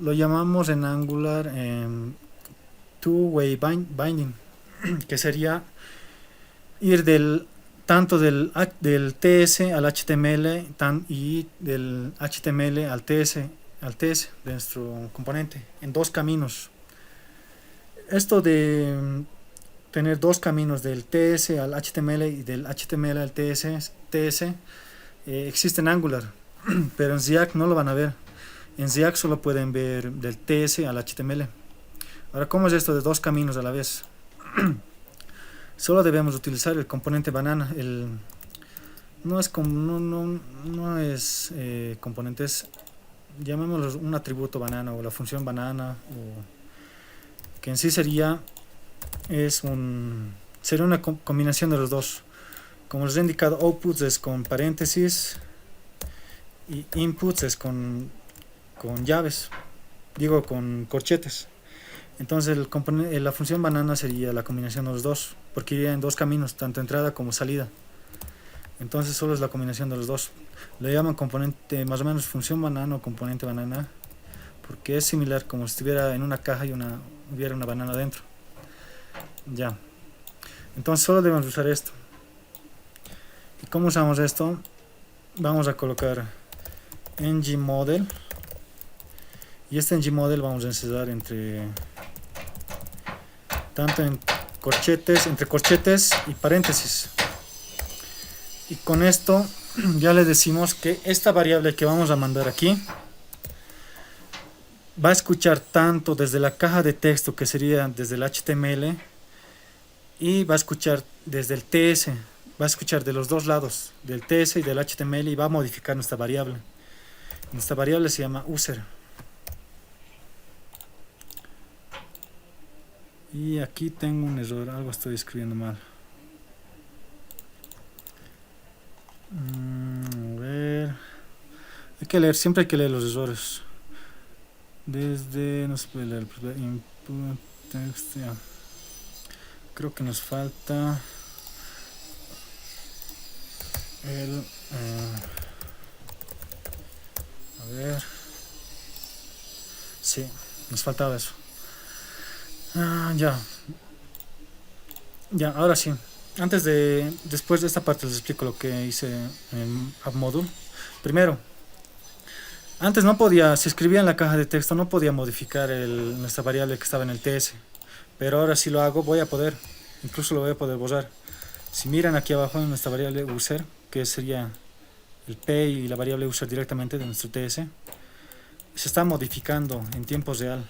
lo llamamos en Angular two-way binding, que sería ir tanto del TS al HTML y del HTML al TS de nuestro componente, en dos caminos. Esto de tener dos caminos, del TS al HTML y del HTML al TS, existe en Angular, pero en React no lo van a ver. En React solo pueden ver del TS al HTML. Ahora, ¿cómo es esto de dos caminos a la vez? Solo debemos utilizar el componente banana, el no es como, no es componente, es, llamémoslo un atributo banana o la función banana, o que en sí sería una combinación de los dos. Como les he indicado, outputs es con paréntesis y inputs es con llaves, digo con corchetes. Entonces la función banana sería la combinación de los dos, porque iría en dos caminos, tanto entrada como salida. Entonces solo es la combinación de los dos. Le llaman componente, más o menos función banana o componente banana, porque es similar como si estuviera en una caja y hubiera una banana dentro. Ya. Entonces solo debemos usar esto. ¿Y cómo usamos esto? Vamos a colocar ngModel. Y este ngModel vamos a encerrar tanto en corchetes, entre corchetes y paréntesis. Y con esto ya le decimos que esta variable que vamos a mandar aquí va a escuchar tanto desde la caja de texto, que sería desde el HTML, y va a escuchar desde el TS, va a escuchar de los dos lados, del TS y del HTML, y va a modificar nuestra variable. Nuestra variable se llama user. Y aquí tengo un error, algo estoy escribiendo mal. A ver, siempre hay que leer los errores. No se puede leer input text, ya. Creo que nos falta a ver, sí, nos faltaba eso. Ya, ahora sí. Después de esta parte les explico lo que hice en AppModule. Primero, antes no podía, si escribía en la caja de texto no podía modificar nuestra variable que estaba en el TS, pero ahora sí lo hago, incluso lo voy a poder borrar. Si miran aquí abajo en nuestra variable user, que sería el P y la variable user directamente de nuestro TS, se está modificando en tiempo real.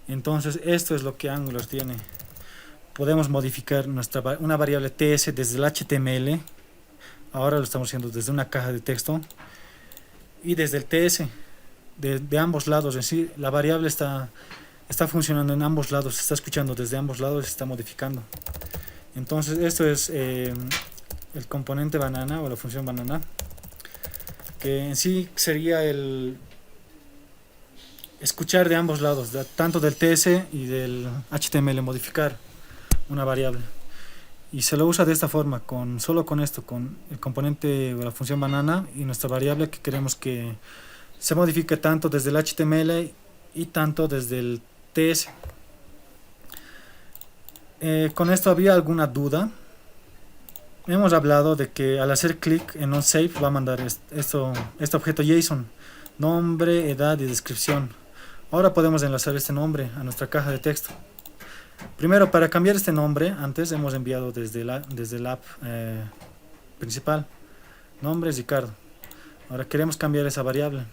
Entonces esto es lo que Angular tiene. Podemos modificar una variable TS desde el HTML, ahora lo estamos haciendo desde una caja de texto, y desde el TS, de ambos lados. En sí, la variable está funcionando en ambos lados, se está escuchando desde ambos lados y se está modificando. Entonces esto es el componente banana o la función banana, que en sí sería el escuchar de ambos lados, tanto del TS y del HTML, modificar una variable. Y se lo usa de esta forma, solo con esto, con el componente o la función banana y nuestra variable que queremos que se modifique tanto desde el HTML y tanto desde el TS. Con esto había alguna duda. Hemos hablado de que al hacer clic en onSave va a mandar este objeto JSON, nombre, edad y descripción. Ahora podemos enlazar este nombre a nuestra caja de texto. Primero, para cambiar este nombre, antes hemos enviado desde el app principal, nombre es Ricardo. Ahora queremos cambiar esa variable.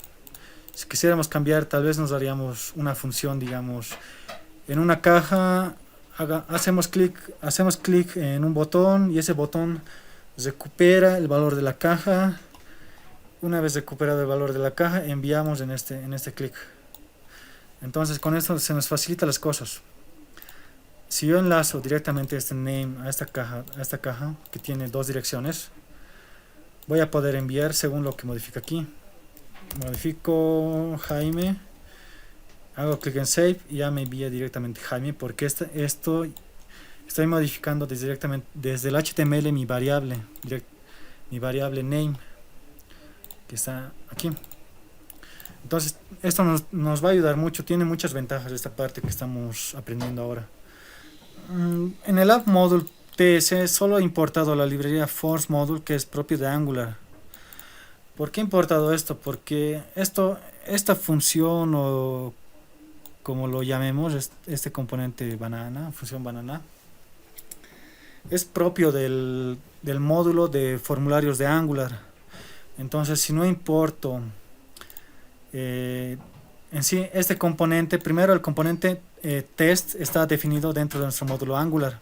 Si quisiéramos cambiar, tal vez nos daríamos una función, digamos, en una caja, hacemos clic en un botón y ese botón recupera el valor de la caja. Una vez recuperado el valor de la caja, enviamos en este clic. Entonces con esto se nos facilita las cosas. Si yo enlazo directamente este name a esta caja que tiene dos direcciones, voy a poder enviar según lo que modifica aquí. Modifico Jaime, hago clic en save y ya me envía directamente Jaime, porque estoy modificando directamente desde el HTML mi variable name, que está aquí. Entonces esto nos va a ayudar mucho, tiene muchas ventajas esta parte que estamos aprendiendo ahora. En el AppModule TS solo he importado la librería ForceModule, que es propio de Angular. ¿Por qué he importado esto? Porque esta función, o como lo llamemos, este componente banana, función banana, es propio del módulo de formularios de Angular. Entonces si no importo en sí este componente, primero el componente test está definido dentro de nuestro módulo Angular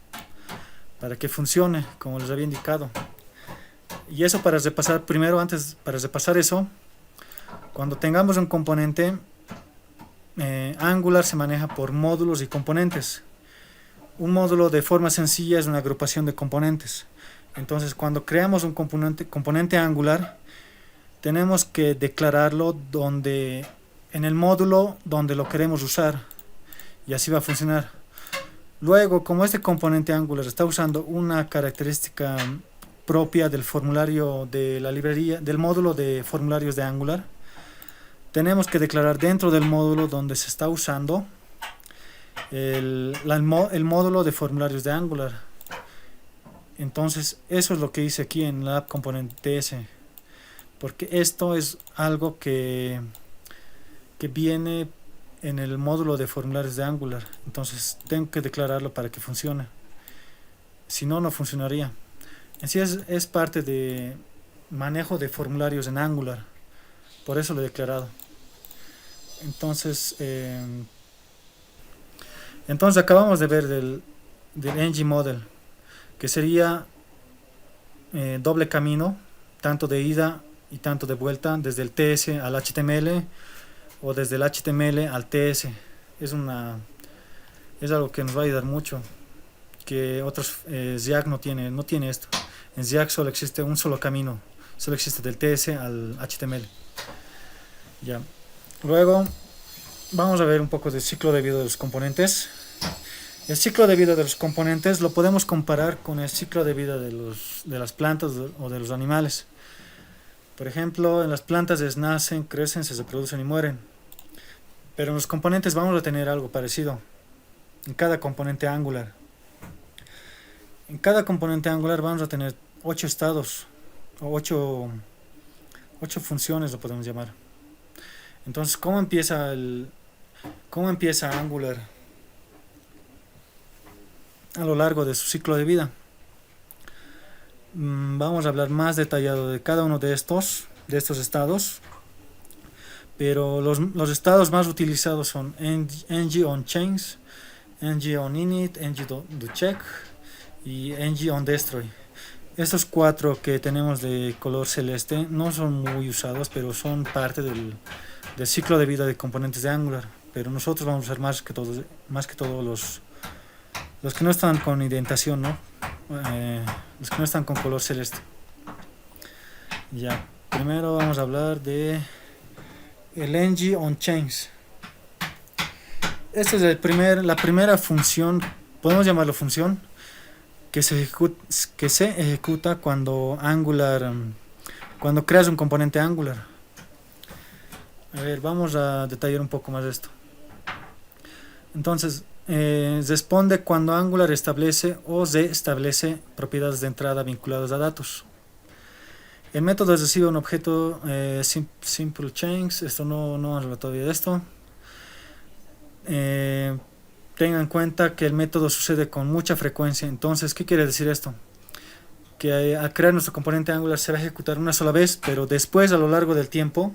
para que funcione como les había indicado. Y eso para repasar, primero antes, para repasar eso, cuando tengamos un componente, Angular se maneja por módulos y componentes. Un módulo de forma sencilla es una agrupación de componentes. Entonces cuando creamos un componente Angular, tenemos que declararlo en el módulo donde lo queremos usar, y así va a funcionar. Luego, como este componente Angular está usando una característica propia del formulario de la librería, del módulo de formularios de Angular, tenemos que declarar dentro del módulo donde se está usando el módulo de formularios de Angular. Entonces eso es lo que hice aquí en la app component TS, porque esto es algo que viene en el módulo de formularios de Angular. Entonces tengo que declararlo para que funcione, si no, no funcionaría. En sí es parte de manejo de formularios en Angular, por eso lo he declarado. Entonces acabamos de ver del ng model, que sería doble camino, tanto de ida y tanto de vuelta, desde el TS al HTML o desde el HTML al TS. Es algo que nos va a ayudar mucho, que otros React no tiene esto. En React solo existe un solo camino, solo existe del TS al HTML. Ya. Luego vamos a ver un poco del ciclo de vida de los componentes. El ciclo de vida de los componentes lo podemos comparar con el ciclo de vida de las plantas o de los animales. Por ejemplo, en las plantas nacen, crecen, se reproducen y mueren. Pero en los componentes vamos a tener algo parecido en cada componente Angular. En cada componente Angular vamos a tener 8 estados o 8 funciones, lo podemos llamar. Entonces, ¿cómo empieza Angular a lo largo de su ciclo de vida? Vamos a hablar más detallado de cada uno de estos estados, pero los estados más utilizados son ng on chains, ng on init, ng do check y ng on destroy. Estos 4 que tenemos de color celeste no son muy usados, pero son parte del ciclo de vida de componentes de Angular. Pero nosotros vamos a usar más que todo los que no están con indentación, ¿no? Los que no están con color celeste. Ya, primero vamos a hablar de el ng on chains. Esta es la primera función, podemos llamarlo función, que se ejecuta cuando creas un componente Angular. A ver, vamos a detallar un poco más esto. Entonces, responde cuando Angular establece o reestablece propiedades de entrada vinculadas a datos. El método recibe un objeto simple chains. Esto no hablo todavía de esto. Tengan en cuenta que el método sucede con mucha frecuencia. Entonces, ¿qué quiere decir esto? Que al crear nuestro componente Angular se va a ejecutar una sola vez, pero después, a lo largo del tiempo,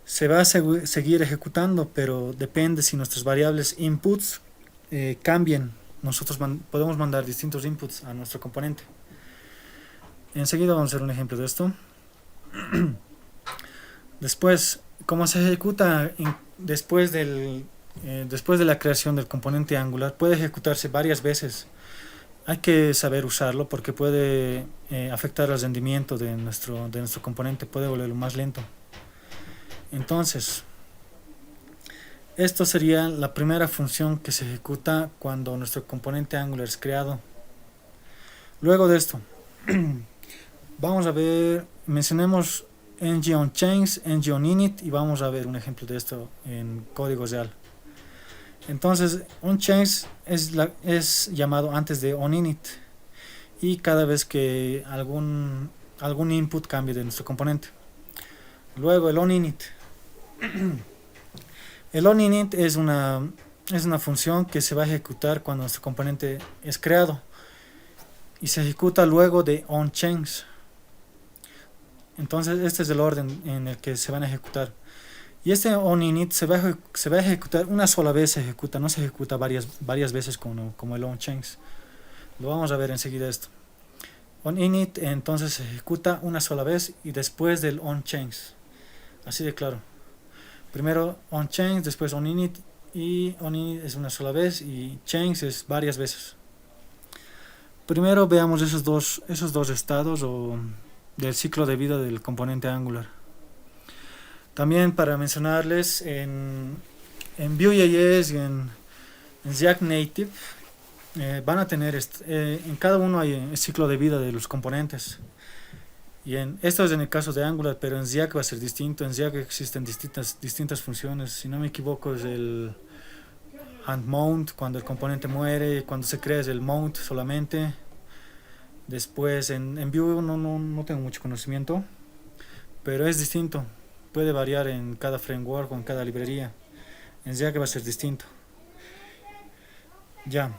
se va a seguir ejecutando, pero depende si nuestras variables inputs cambien. Nosotros podemos mandar distintos inputs a nuestro componente. Enseguida vamos a hacer un ejemplo de esto. Después, como se ejecuta después de la creación del componente Angular, puede ejecutarse varias veces. Hay que saber usarlo porque puede afectar el rendimiento de nuestro componente, puede volverlo más lento. Entonces, esto sería la primera función que se ejecuta cuando nuestro componente Angular es creado. Luego de esto, vamos a ver, mencionemos ng on chains, ng on init, y vamos a ver un ejemplo de esto en código real. Entonces, onChains es llamado antes de onInit, y cada vez que algún input cambie de nuestro componente. Luego el onInit. El onInit es una función que se va a ejecutar cuando nuestro componente es creado y se ejecuta luego de onChains. Entonces este es el orden en el que se van a ejecutar. Y este onInit se va a ejecutar una sola vez, no se ejecuta varias veces como el onChains. Lo vamos a ver enseguida esto. onInit entonces se ejecuta una sola vez y después del onChange, así de claro. Primero onChange, después onInit, y onInit es una sola vez y change es varias veces. Primero veamos esos dos estados del ciclo de vida del componente Angular. También para mencionarles, en Vue.js y en React Native van a tener en cada uno hay el ciclo de vida de los componentes, y esto es en el caso de Angular, pero en React va a ser distinto. En React existen distintas funciones. Si no me equivoco es el handMount cuando el componente muere, cuando se crea es el mount solamente. Después en Vue no tengo mucho conocimiento, pero es distinto, puede variar en cada framework o en cada librería. En React va a ser distinto. Ya,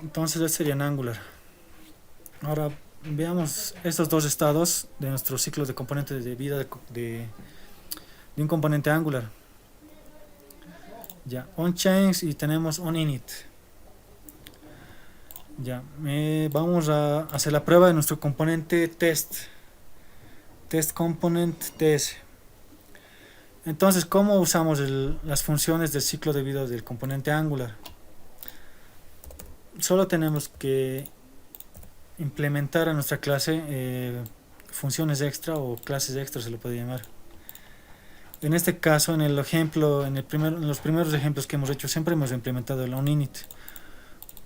entonces eso sería en Angular. Ahora veamos estos dos estados de nuestro ciclo de componentes de vida de un componente Angular. Ya, onChange y tenemos onInit. Ya, vamos a hacer la prueba de nuestro componente test component ts. Entonces, ¿cómo usamos las funciones del ciclo de vida del componente Angular? Solo tenemos que implementar a nuestra clase funciones extra o clases extra, se lo puede llamar. En este caso, en los primeros ejemplos que hemos hecho, siempre hemos implementado el onInit,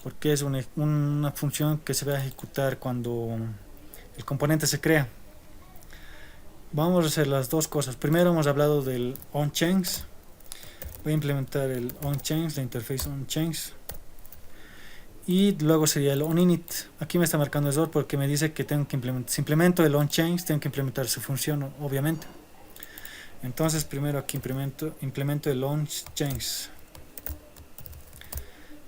porque es una función que se va a ejecutar cuando el componente se crea. Vamos a hacer las dos cosas. Primero hemos hablado del onChange. Voy a implementar el onChange, la interface onChange, y luego sería el onInit. Aquí me está marcando error porque me dice que tengo que implementar, si implemento el onChange tengo que implementar su función, obviamente. Entonces primero aquí implemento el onChange.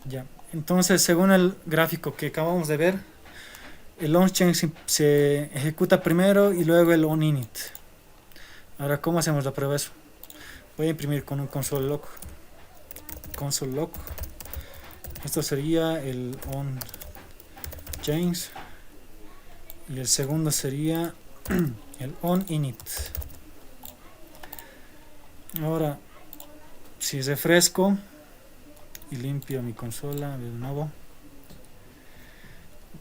Ya, entonces según el gráfico que acabamos de ver, el onChange se ejecuta primero y luego el onInit. Ahora, ¿cómo hacemos la prueba de eso? Voy a imprimir con un console log. Esto sería el onChange y el segundo sería el onInit. Ahora, si refresco y limpio mi consola de nuevo,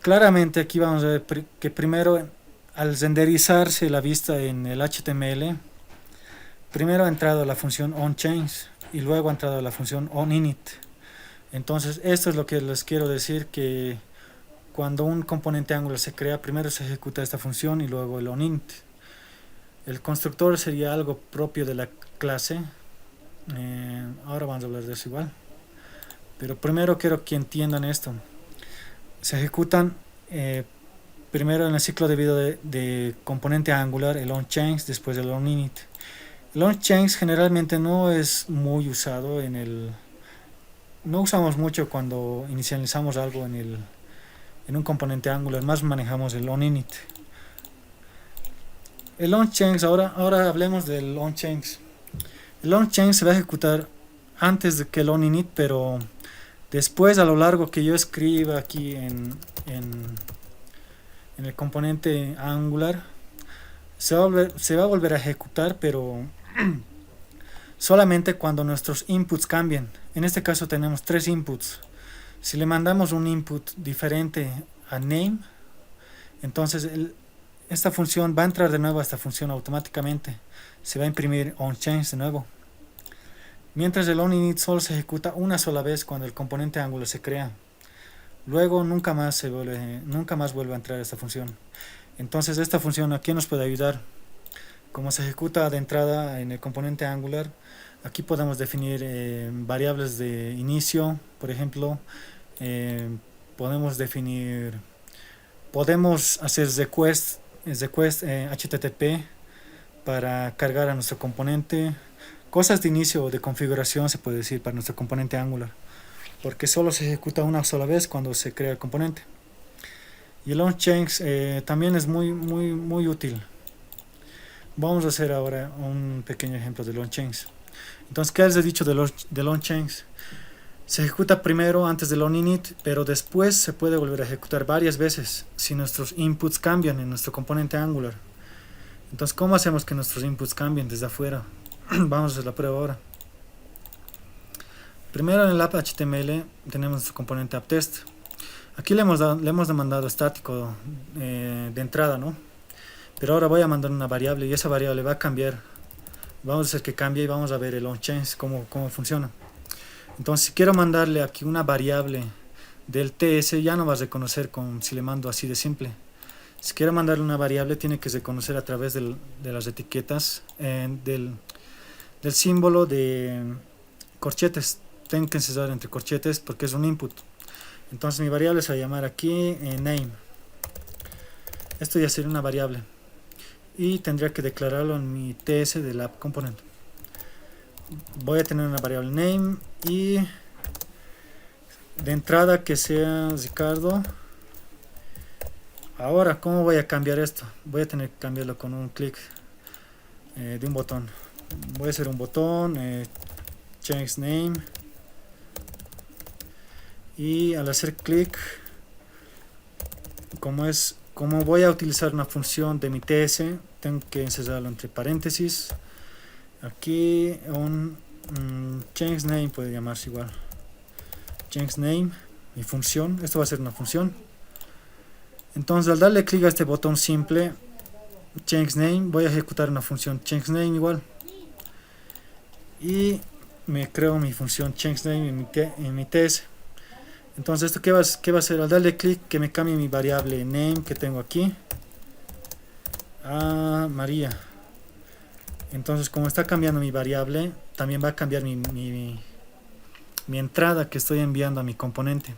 claramente aquí vamos a ver que primero, al renderizarse la vista en el HTML, primero ha entrado la función onChange y luego ha entrado la función onInit. Entonces esto es lo que les quiero decir, que cuando un componente Angular se crea, primero se ejecuta esta función y luego el onInit. El constructor sería algo propio de la clase. Ahora vamos a hablar de eso igual, pero primero quiero que entiendan esto. Se ejecutan primero en el ciclo de vida de componente Angular el onChange, después el onInit. El onChange generalmente no es muy usado no usamos mucho cuando inicializamos algo en un componente Angular, más manejamos el onInit. El onChange, ahora hablemos del onChange. El onChange se va a ejecutar antes de que el onInit, pero después, a lo largo que yo escriba aquí en el componente Angular, se va a volver a ejecutar, pero solamente cuando nuestros inputs cambien. En este caso tenemos 3 inputs. Si le mandamos un input diferente a name, entonces esta función va a entrar de nuevo a esta función automáticamente. Se va a imprimir onChange de nuevo. Mientras el onInit solo se ejecuta una sola vez cuando el componente Angular se crea. Luego nunca más vuelve a entrar esta función. Entonces esta función aquí nos puede ayudar. Como se ejecuta de entrada en el componente Angular, aquí podemos definir variables de inicio, por ejemplo. Podemos hacer request HTTP para cargar a nuestro componente. Cosas de inicio o de configuración, se puede decir, para nuestro componente Angular, porque solo se ejecuta una sola vez cuando se crea el componente. Y el onChange también es muy útil. Vamos a hacer ahora un pequeño ejemplo del onChange. Entonces, ¿qué les he dicho del onChange? Se ejecuta primero antes del onInit, pero después se puede volver a ejecutar varias veces si nuestros inputs cambian en nuestro componente Angular. Entonces, ¿cómo hacemos que nuestros inputs cambien desde afuera? Vamos a hacer la prueba ahora. Primero en el app HTML tenemos nuestro componente appTest. Aquí le hemos demandado estático de entrada, ¿no? Pero ahora voy a mandar una variable y esa variable va a cambiar. Vamos a hacer que cambie y vamos a ver el onChange, cómo funciona. Entonces, si quiero mandarle aquí una variable del TS, ya no va a reconocer si le mando así de simple. Si quiero mandarle una variable, tiene que reconocer a través de las etiquetas del símbolo de corchetes. Tengo que encerrar entre corchetes porque es un input. Entonces mi variable se va a llamar aquí name. Esto ya sería una variable y tendría que declararlo en mi TS del app component. Voy a tener una variable name y de entrada que sea Ricardo. Ahora, ¿cómo voy a cambiar esto? Voy a tener que cambiarlo con un clic de un botón. Voy a hacer un botón, change name, y al hacer clic, como voy a utilizar una función de mi TS, tengo que encerrarlo entre paréntesis. Aquí un change name puede llamarse igual. Change name, mi función. Esto va a ser una función. Entonces, al darle clic a este botón simple, change name, voy a ejecutar una función change name igual. Y me creo mi función change name en mi TS. Entonces, ¿esto qué va a hacer? Al darle clic, que me cambie mi variable name que tengo aquí a María. Entonces, como está cambiando mi variable, también va a cambiar mi entrada que estoy enviando a mi componente.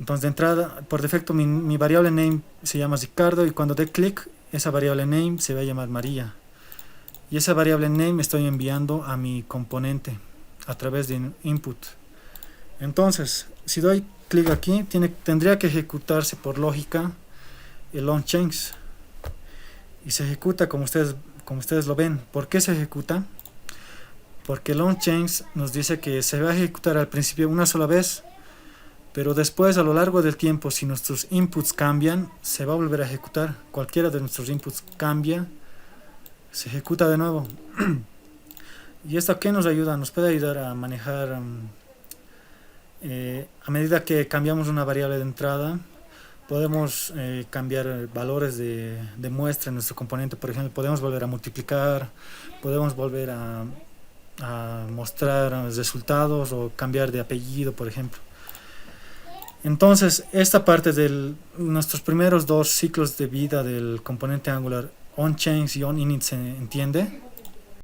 Entonces, de entrada, por defecto, mi variable name se llama Ricardo, y cuando dé clic, esa variable name se va a llamar María. Y esa variable name estoy enviando a mi componente a través de input. Entonces, si doy clic aquí, tendría que ejecutarse por lógica el onChange. Y se ejecuta como ustedes lo ven. ¿Por qué se ejecuta? Porque el onChange nos dice que se va a ejecutar al principio una sola vez, pero después, a lo largo del tiempo, si nuestros inputs cambian, se va a volver a ejecutar. Cualquiera de nuestros inputs cambia, se ejecuta de nuevo. ¿Y esto qué nos ayuda? Nos puede ayudar a manejar, a medida que cambiamos una variable de entrada, podemos cambiar valores de muestra en nuestro componente. Por ejemplo, podemos volver a multiplicar, podemos volver a mostrar resultados o cambiar de apellido, por ejemplo. Entonces, esta parte de nuestros primeros dos ciclos de vida del componente Angular, onChange y onInit, se entiende.